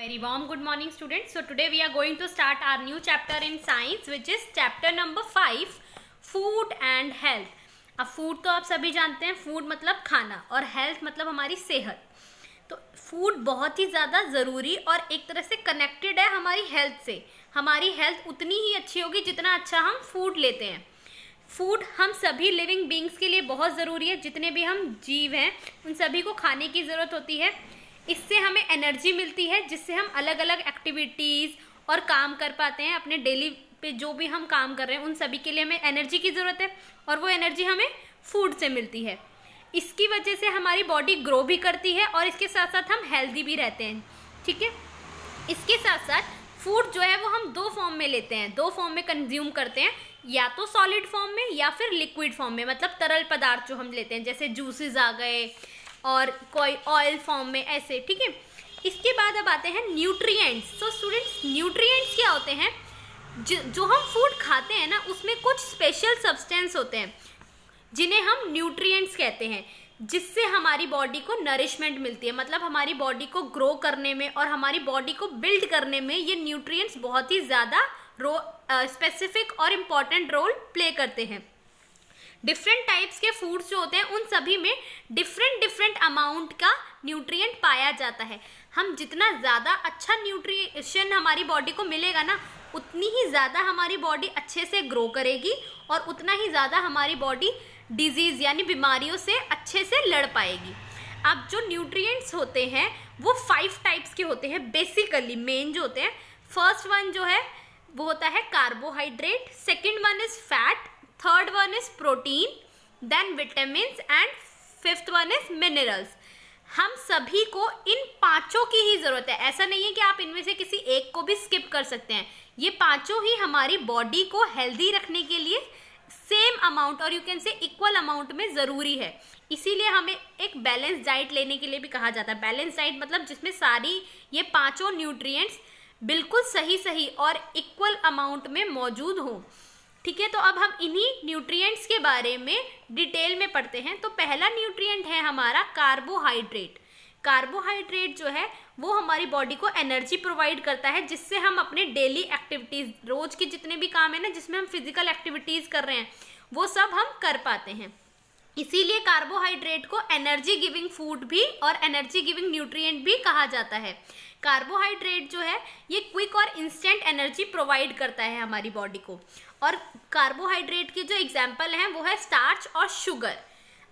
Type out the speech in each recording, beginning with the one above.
Very warm good morning students. So today we are going to start our new chapter in science which is chapter number 5 food and health. अब food तो आप सभी जानते हैं, food मतलब खाना और हेल्थ मतलब हमारी सेहत. तो फूड बहुत ही ज़्यादा ज़रूरी और एक तरह से कनेक्टेड है हमारी हेल्थ से. हमारी हेल्थ उतनी ही अच्छी होगी जितना अच्छा हम फूड लेते हैं. फूड हम सभी लिविंग बींग्स के लिए बहुत ज़रूरी है. जितने भी हम जीव हैं उन सभी को खाने की ज़रूरत होती है. इससे हमें एनर्जी मिलती है जिससे हम अलग अलग एक्टिविटीज़ और काम कर पाते हैं. अपने डेली पे जो भी हम काम कर रहे हैं उन सभी के लिए हमें एनर्जी की ज़रूरत है और वो एनर्जी हमें फूड से मिलती है. इसकी वजह से हमारी बॉडी ग्रो भी करती है और इसके साथ साथ हम हेल्दी भी रहते हैं. ठीक है. इसके साथ साथ फूड जो है वो हम दो फॉर्म में लेते हैं, दो फॉर्म में कंज्यूम करते हैं, या तो सॉलिड फॉर्म में या फिर लिक्विड फॉर्म में, मतलब तरल पदार्थ जो हम लेते हैं जैसे जूसेस आ गए और कोई ऑयल फॉर्म में ऐसे. ठीक है. इसके बाद अब आते हैं न्यूट्रिएंट्स. तो स्टूडेंट्स न्यूट्रिएंट्स क्या होते हैं? जो हम फूड खाते हैं ना उसमें कुछ स्पेशल सब्सटेंस होते हैं जिन्हें हम न्यूट्रिएंट्स कहते हैं, जिससे हमारी बॉडी को नरिशमेंट मिलती है. मतलब हमारी बॉडी को ग्रो करने में और हमारी बॉडी को बिल्ड करने में ये न्यूट्रिएंट्स बहुत ही ज़्यादा स्पेसिफिक और इम्पॉर्टेंट रोल प्ले करते हैं. डिफरेंट टाइप्स के फूड्स जो होते हैं उन सभी में डिफरेंट अमाउंट का न्यूट्रिएंट पाया जाता है. हम जितना ज़्यादा अच्छा न्यूट्रिशन हमारी बॉडी को मिलेगा ना उतनी ही ज़्यादा हमारी बॉडी अच्छे से ग्रो करेगी और उतना ही ज़्यादा हमारी बॉडी डिजीज़ यानी बीमारियों से अच्छे से लड़ पाएगी. अब जो न्यूट्रिएंट्स होते हैं वो 5 टाइप्स के होते हैं बेसिकली. मेन जो होते हैं, फर्स्ट वन जो है वो होता है carbohydrate, second one is fat, third one is protein, then vitamins and fifth one is minerals. हम सभी को इन पांचों की ही ज़रूरत है. ऐसा नहीं है कि आप इनमें से किसी एक को भी स्किप कर सकते हैं. ये पांचों ही हमारी बॉडी को हेल्दी रखने के लिए सेम अमाउंट और you can say equal amount में ज़रूरी है. इसीलिए हमें एक बैलेंस डाइट लेने के लिए भी कहा जाता है. बैलेंस डाइट मतलब जिसमें सारी ये पांचों न्यूट्रिएंट्स बिल्कुल सही और इक्वल अमाउंट में मौजूद हों. ठीक है. तो अब हम इन्हीं न्यूट्रिएंट्स के बारे में डिटेल में पढ़ते हैं. तो पहला न्यूट्रिएंट है हमारा कार्बोहाइड्रेट. कार्बोहाइड्रेट जो है वो हमारी बॉडी को एनर्जी प्रोवाइड करता है जिससे हम अपने डेली एक्टिविटीज़, रोज़ के जितने भी काम है ना जिसमें हम फिजिकल एक्टिविटीज़ कर रहे हैं वो सब हम कर पाते हैं. इसीलिए कार्बोहाइड्रेट को एनर्जी गिविंग फूड भी और एनर्जी गिविंग न्यूट्रिएंट भी कहा जाता है. कार्बोहाइड्रेट जो है ये क्विक और इंस्टेंट एनर्जी प्रोवाइड करता है हमारी बॉडी को. और कार्बोहाइड्रेट के जो एग्जाम्पल हैं वो है स्टार्च और शुगर.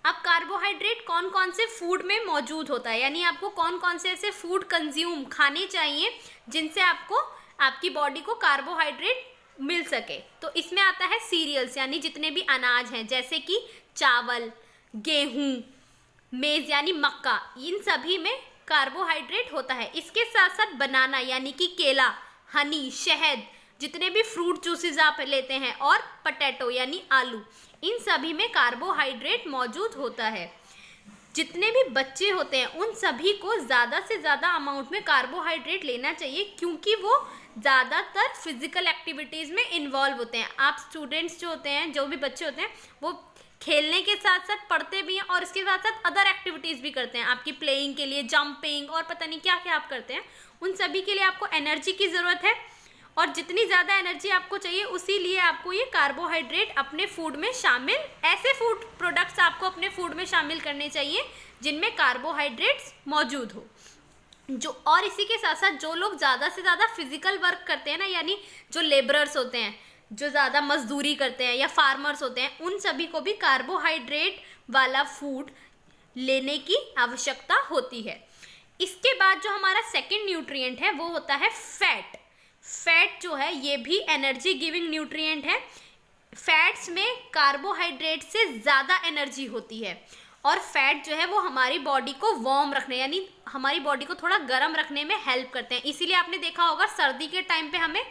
अब कार्बोहाइड्रेट कौन कौन से फूड में मौजूद होता है, यानी आपको कौन कौन से ऐसे फूड कंज्यूम खाने चाहिए जिनसे आपको आपकी बॉडी को कार्बोहाइड्रेट मिल सके. तो इसमें आता है सीरियल्स यानी जितने भी अनाज हैं जैसे कि चावल, गेहूँ, मेज़ यानी मक्का, इन सभी में कार्बोहाइड्रेट होता है. इसके साथ साथ बनाना यानी कि केला, हनी, शहद, जितने भी फ्रूट जूसेस आप लेते हैं, और पटेटो यानी आलू, इन सभी में कार्बोहाइड्रेट मौजूद होता है. जितने भी बच्चे होते हैं उन सभी को ज़्यादा से ज़्यादा अमाउंट में कार्बोहाइड्रेट लेना चाहिए क्योंकि वो ज़्यादातर फिजिकल एक्टिविटीज़ में इन्वॉल्व होते हैं. आप स्टूडेंट्स जो होते हैं, जो भी बच्चे होते हैं, वो खेलने के साथ साथ पढ़ते भी हैं और इसके साथ साथ अदर एक्टिविटीज़ भी करते हैं. आपकी प्लेइंग के लिए जंपिंग और पता नहीं क्या क्या आप करते हैं. उन सभी के लिए आपको एनर्जी की ज़रूरत है और जितनी ज़्यादा एनर्जी आपको चाहिए उसी लिए आपको ये कार्बोहाइड्रेट अपने फूड में शामिल, ऐसे फूड प्रोडक्ट्स आपको अपने फूड में शामिल करने चाहिए जिनमें कार्बोहाइड्रेट्स मौजूद हो. जो और इसी के साथ साथ जो लोग ज़्यादा से ज़्यादा फिजिकल वर्क करते हैं ना, यानी जो लेबरर्स होते हैं, जो ज़्यादा मजदूरी करते हैं या फार्मर्स होते हैं, उन सभी को भी कार्बोहाइड्रेट वाला फूड लेने की आवश्यकता होती है. इसके बाद जो हमारा सेकेंड न्यूट्रिएंट है वो होता है फैट. फैट जो है ये भी एनर्जी गिविंग न्यूट्रिएंट है. फैट्स में कार्बोहाइड्रेट से ज़्यादा एनर्जी होती है और फैट जो है वो हमारी बॉडी को वार्म रखने यानी हमारी बॉडी को थोड़ा गर्म रखने में हेल्प करते हैं. इसीलिए आपने देखा होगा सर्दी के टाइम पे हमें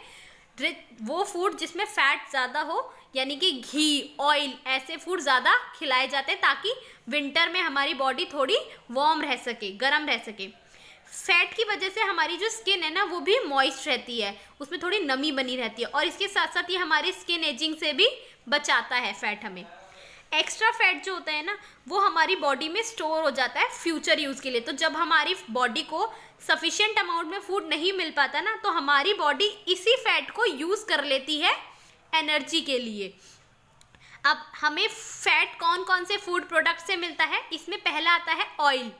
वो फूड जिसमें फैट ज़्यादा हो यानी कि घी, ऑयल, ऐसे फूड ज़्यादा खिलाए जाते हैं ताकि विंटर में हमारी बॉडी थोड़ी वार्म रह सके, गर्म रह सके. फैट की वजह से हमारी जो स्किन है ना वो भी मॉइस्ट रहती है, उसमें थोड़ी नमी बनी रहती है और इसके साथ साथ ये हमारी स्किन एजिंग से भी बचाता है फैट हमें. एक्स्ट्रा फैट जो होता है ना वो हमारी बॉडी में स्टोर हो जाता है फ्यूचर यूज़ के लिए। तो जब हमारी बॉडी को सफिशिएंट अमाउंट में फूड नहीं मिल पाता ना, तो हमारी बॉडी इसी फैट को यूज़ कर लेती है एनर्जी के लिए। अब हमें फैट कौन कौन से फूड प्रोडक्ट से मिलता है, इसमें पहला आता है ऑयल,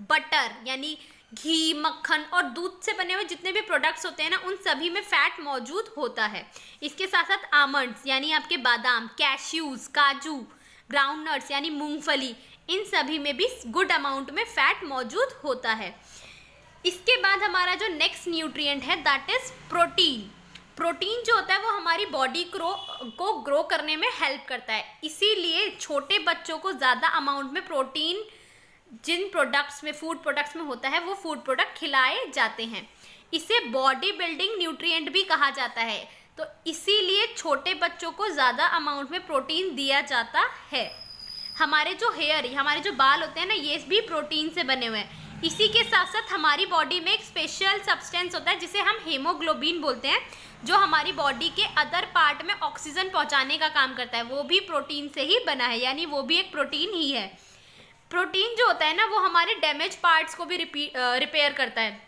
बटर यानी घी, मक्खन और दूध से बने हुए जितने भी प्रोडक्ट्स होते हैं ना, उन सभी में फैट मौजूद होता है। इसके साथ साथ आमंड्स यानी आपके बादाम, कैश्यूज, काजू, ग्राउंड नट्स यानी मूंगफली, इन सभी में भी गुड अमाउंट में फैट मौजूद होता है। इसके बाद हमारा जो नेक्स्ट न्यूट्रिएंट है दैट इज प्रोटीन। प्रोटीन जो होता है वो हमारी बॉडी को ग्रो करने में हेल्प करता है, इसीलिए छोटे बच्चों को ज़्यादा अमाउंट में प्रोटीन जिन प्रोडक्ट्स में, फूड प्रोडक्ट्स में होता है, वो फूड प्रोडक्ट खिलाए जाते हैं। इसे बॉडी बिल्डिंग न्यूट्रिएंट भी कहा जाता है, तो इसीलिए छोटे बच्चों को ज़्यादा अमाउंट में प्रोटीन दिया जाता है। हमारे जो हमारे जो बाल होते हैं ना, ये भी प्रोटीन से बने हुए हैं। इसी के साथ साथ हमारी बॉडी में एक स्पेशल सब्सटेंस होता है जिसे हम हीमोग्लोबिन बोलते हैं, जो हमारी बॉडी के अदर पार्ट में ऑक्सीजन पहुंचाने का काम करता है। वो भी प्रोटीन से ही बना है, यानी वो भी एक प्रोटीन ही है। प्रोटीन जो होता है ना वो हमारे डैमेज पार्ट्स को भी रिपेयर करता है।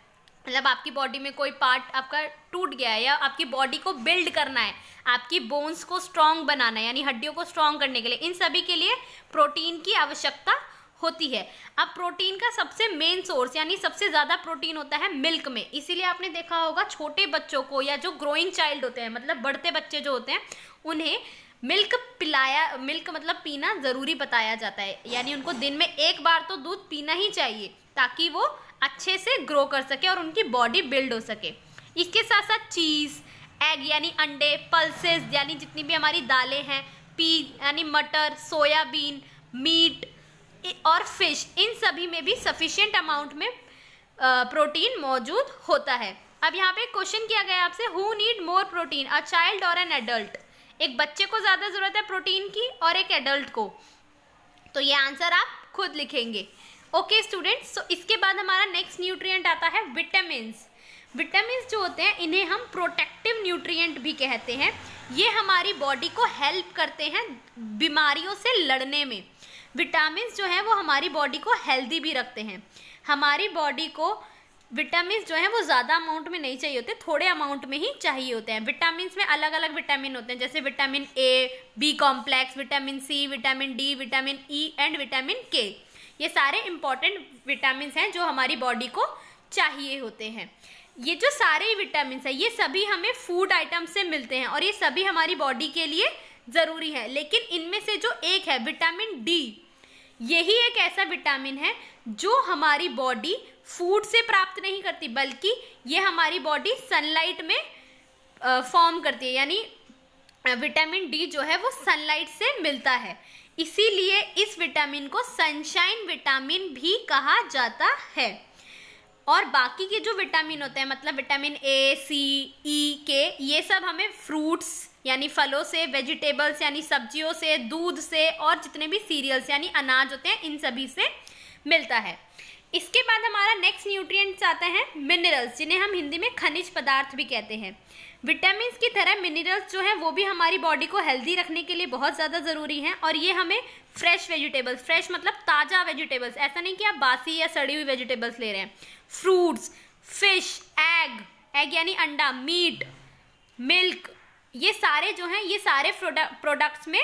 मतलब आपकी बॉडी में कोई पार्ट आपका टूट गया है या आपकी बॉडी को बिल्ड करना है, आपकी बोन्स को स्ट्रॉन्ग बनाना है यानी हड्डियों को स्ट्रॉन्ग करने के लिए, इन सभी के लिए प्रोटीन की आवश्यकता होती है। अब प्रोटीन का सबसे मेन सोर्स यानी सबसे ज़्यादा प्रोटीन होता है मिल्क में, इसीलिए आपने देखा होगा छोटे बच्चों को या जो ग्रोइंग चाइल्ड होते हैं, मतलब बढ़ते बच्चे जो होते हैं, उन्हें मिल्क मतलब पीना ज़रूरी बताया जाता है। यानी उनको दिन में एक बार तो दूध पीना ही चाहिए ताकि वो अच्छे से ग्रो कर सके और उनकी बॉडी बिल्ड हो सके। इसके साथ साथ चीज़, एग यानी अंडे, पल्सेस यानी जितनी भी हमारी दालें हैं, पी यानी मटर, सोयाबीन, मीट और फिश, इन सभी में भी सफिशिएंट अमाउंट में प्रोटीन मौजूद होता है। अब यहाँ पे क्वेश्चन किया गया आपसे, who need more protein, a child और एन एडल्ट? एक बच्चे को ज़्यादा ज़रूरत है प्रोटीन की और एक एडल्ट को, तो ये आंसर आप खुद लिखेंगे। ओके स्टूडेंट्स, तो इसके बाद हमारा नेक्स्ट न्यूट्रिएंट आता है विटामिन्स। विटामिन्स जो होते हैं इन्हें हम प्रोटेक्टिव न्यूट्रिएंट भी कहते हैं। ये हमारी बॉडी को हेल्प करते हैं बीमारियों से लड़ने में। विटामिन्स जो हैं वो हमारी बॉडी को हेल्दी भी रखते हैं। हमारी बॉडी को विटामिन्स जो हैं वो ज़्यादा अमाउंट में नहीं चाहिए होते, थोड़े अमाउंट में ही चाहिए होते हैं। विटामिन्स में अलग अलग विटामिन होते हैं, जैसे vitamin A, B complex, vitamin C, vitamin D, vitamin E and vitamin K. ये सारे इंपॉर्टेंट विटामिन्स हैं जो हमारी बॉडी को चाहिए होते हैं। ये जो सारे विटामिन्स हैं ये सभी हमें फूड आइटम से मिलते हैं और ये सभी हमारी बॉडी के लिए ज़रूरी है। लेकिन इनमें से जो एक है विटामिन डी, यही एक ऐसा विटामिन है जो हमारी बॉडी फूड से प्राप्त नहीं करती, बल्कि ये हमारी बॉडी सनलाइट में फॉर्म करती है। यानी विटामिन डी जो है वो सनलाइट से मिलता है, इसीलिए इस विटामिन को सनशाइन विटामिन भी कहा जाता है। और बाकी के जो विटामिन होते हैं, मतलब विटामिन ए, सी, ई, के, ये सब हमें फ्रूट्स यानी फलों से, वेजिटेबल्स यानी सब्जियों से, दूध से और जितने भी सीरियल्स यानी अनाज होते हैं इन सभी से मिलता है। इसके बाद हमारा नेक्स्ट न्यूट्रिएंट्स आता है मिनरल्स, जिन्हें हम हिंदी में खनिज पदार्थ भी कहते हैं। विटामिन की तरह मिनरल्स जो हैं वो भी हमारी बॉडी को हेल्दी रखने के लिए बहुत ज़्यादा ज़रूरी हैं और ये हमें फ्रेश वेजिटेबल्स, फ्रेश मतलब ताज़ा वेजिटेबल्स, ऐसा नहीं कि आप बासी या सड़ी हुई वेजिटेबल्स ले रहे हैं, फ्रूट्स, फिश, एग यानी अंडा, मीट, मिल्क, ये सारे जो हैं ये सारे प्रोडक्ट्स में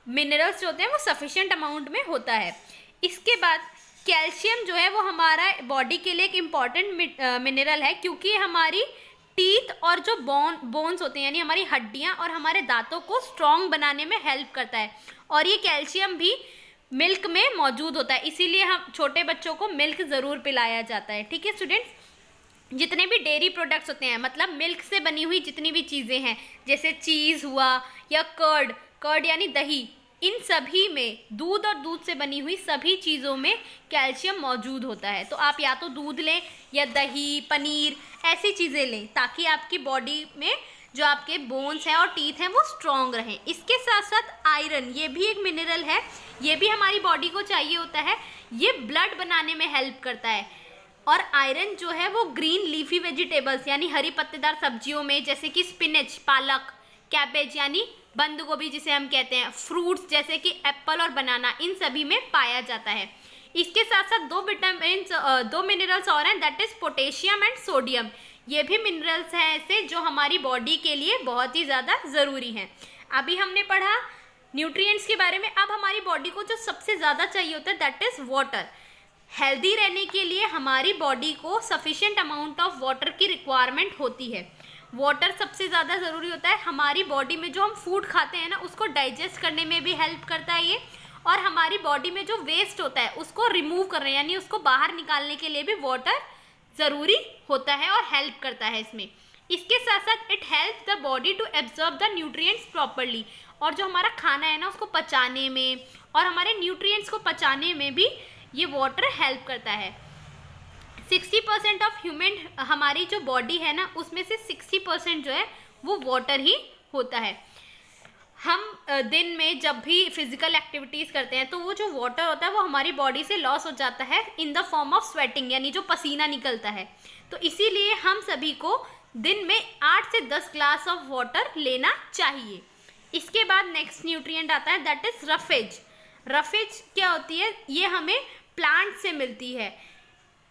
मिनरल्स जो होते हैं वो सफिशिएंट अमाउंट में होता है। इसके बाद कैल्शियम जो है वो हमारा बॉडी के लिए एक इम्पॉर्टेंट मिनरल है, क्योंकि हमारी टीथ और जो बोन्स होते हैं यानी हमारी हड्डियां और हमारे दांतों को स्ट्रॉन्ग बनाने में हेल्प करता है और ये कैल्शियम भी मिल्क में मौजूद होता है, इसीलिए हम छोटे बच्चों को मिल्क ज़रूर पिलाया जाता है। ठीक है स्टूडेंट्स, जितने भी डेयरी प्रोडक्ट्स होते हैं मतलब मिल्क से बनी हुई जितनी भी चीज़ें हैं, जैसे चीज़ हुआ या कर्ड यानी दही, इन सभी में दूध और दूध से बनी हुई सभी चीज़ों में कैल्शियम मौजूद होता है। तो आप या तो दूध लें या दही, पनीर, ऐसी चीज़ें लें ताकि आपकी बॉडी में जो आपके बोन्स हैं और टीथ हैं वो स्ट्रॉन्ग रहें। इसके साथ साथ आयरन, ये भी एक मिनरल है, ये भी हमारी बॉडी को चाहिए होता है, ये ब्लड बनाने में हेल्प करता है। और आयरन जो है वो ग्रीन लीफी वेजिटेबल्स यानी हरी पत्तेदार सब्जियों में, जैसे कि स्पिनच, पालक, कैबेज यानी बंद गोभी जिसे हम कहते हैं, फ्रूट्स जैसे कि एप्पल और बनाना, इन सभी में पाया जाता है। इसके साथ साथ दो मिनरल्स और हैं, that is potassium and sodium. ये भी मिनरल्स हैं ऐसे जो हमारी बॉडी के लिए बहुत ही ज़्यादा ज़रूरी हैं। अभी हमने पढ़ा न्यूट्रिएंट्स के बारे में। अब हमारी बॉडी को जो सबसे ज़्यादा चाहिए होता है दैट इज़ वाटर। हेल्दी रहने के लिए हमारी बॉडी को सफिशिएंट अमाउंट ऑफ वाटर की रिक्वायरमेंट होती है। वाटर सबसे ज़्यादा ज़रूरी होता है। हमारी बॉडी में जो हम फूड खाते हैं ना, उसको डाइजेस्ट करने में भी हेल्प करता है ये, और हमारी बॉडी में जो वेस्ट होता है उसको रिमूव करने यानी उसको बाहर निकालने के लिए भी वाटर ज़रूरी होता है और हेल्प करता है इसमें। इसके साथ साथ it help the body to absorb the nutrients properly, और जो हमारा खाना है ना उसको पचाने में और हमारे न्यूट्रिएंट्स को पचाने में भी ये वाटर हेल्प करता है। 60% ऑफ ह्यूमन, हमारी जो बॉडी है ना उसमें से 60% जो है वो वाटर ही होता है। हम दिन में जब भी फिजिकल एक्टिविटीज़ करते हैं तो वो जो वाटर होता है वो हमारी बॉडी से लॉस हो जाता है in the form of sweating, यानी जो पसीना निकलता है। तो इसीलिए हम सभी को दिन में 8 से 10 ग्लास ऑफ वाटर लेना चाहिए। इसके बाद नेक्स्ट न्यूट्रिएंट आता है दैट इज रफेज। रफेज क्या होती है? ये हमें प्लांट से मिलती है।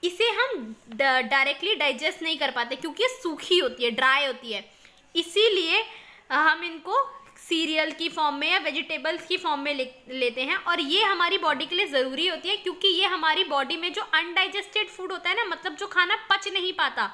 इसे हम डायरेक्टली डाइजेस्ट नहीं कर पाते क्योंकि ये सूखी होती है, ड्राई होती है। इसीलिए हम इनको सीरियल की फॉर्म में या वेजिटेबल्स की फॉर्म में लेते हैं, और ये हमारी बॉडी के लिए ज़रूरी होती है क्योंकि ये हमारी बॉडी में जो अनडाइजेस्टेड फूड होता है ना, मतलब जो खाना पच नहीं पाता,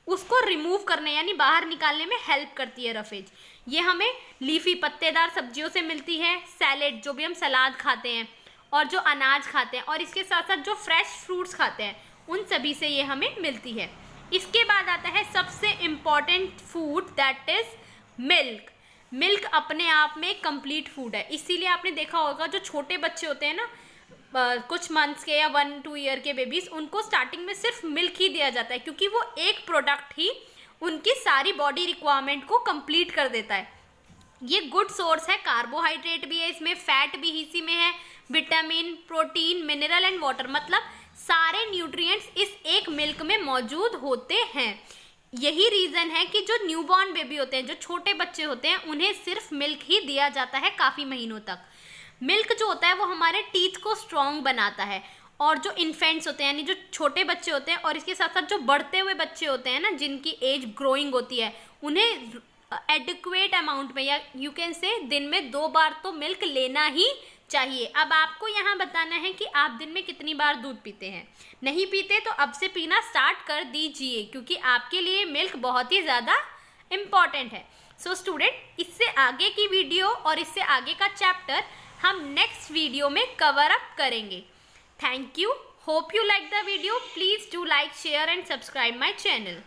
उसको रिमूव करने यानी बाहर निकालने में हेल्प करती है रफेज। ये हमें लीफी पत्तेदार सब्जियों से मिलती है, सैलेड जो भी हम सलाद खाते हैं, और जो अनाज खाते हैं, और इसके साथ साथ जो फ्रेश फ्रूट्स खाते हैं उन सभी से ये हमें मिलती है। इसके बाद आता है सबसे important food that is milk. Milk अपने आप में एक कंप्लीट फूड है। इसीलिए आपने देखा होगा जो छोटे बच्चे होते हैं ना, कुछ मंथ्स के या 1-2 ईयर के बेबीज, उनको स्टार्टिंग में सिर्फ मिल्क ही दिया जाता है क्योंकि वो एक प्रोडक्ट ही उनकी सारी बॉडी रिक्वायरमेंट को कंप्लीट कर देता है। ये गुड सोर्स है, कार्बोहाइड्रेट भी है इसमें, फैट भी इसी में है, vitamin, protein, mineral and water, मतलब सारे न्यूट्रिएंट्स इस एक मिल्क में मौजूद होते हैं। यही रीज़न है कि जो न्यूबॉर्न बेबी होते हैं, जो छोटे बच्चे होते हैं, उन्हें सिर्फ मिल्क ही दिया जाता है काफ़ी महीनों तक। मिल्क जो होता है वो हमारे टीथ को स्ट्रॉन्ग बनाता है, और जो इन्फेंट्स होते हैं यानी जो छोटे बच्चे होते हैं, और इसके साथ साथ जो बढ़ते हुए बच्चे होते हैं ना, जिनकी एज ग्रोइंग होती है, उन्हें एडिक्वेट अमाउंट में या यू कैन से दिन में 2 बार तो मिल्क लेना ही चाहिए। अब आपको यहाँ बताना है कि आप दिन में कितनी बार दूध पीते हैं। नहीं पीते तो अब से पीना स्टार्ट कर दीजिए क्योंकि आपके लिए मिल्क बहुत ही ज़्यादा इम्पॉर्टेंट है। सो स्टूडेंट, इससे आगे की वीडियो और इससे आगे का चैप्टर हम नेक्स्ट वीडियो में कवर अप करेंगे। Thank you, hope you like the video. Please do like, share and subscribe my channel.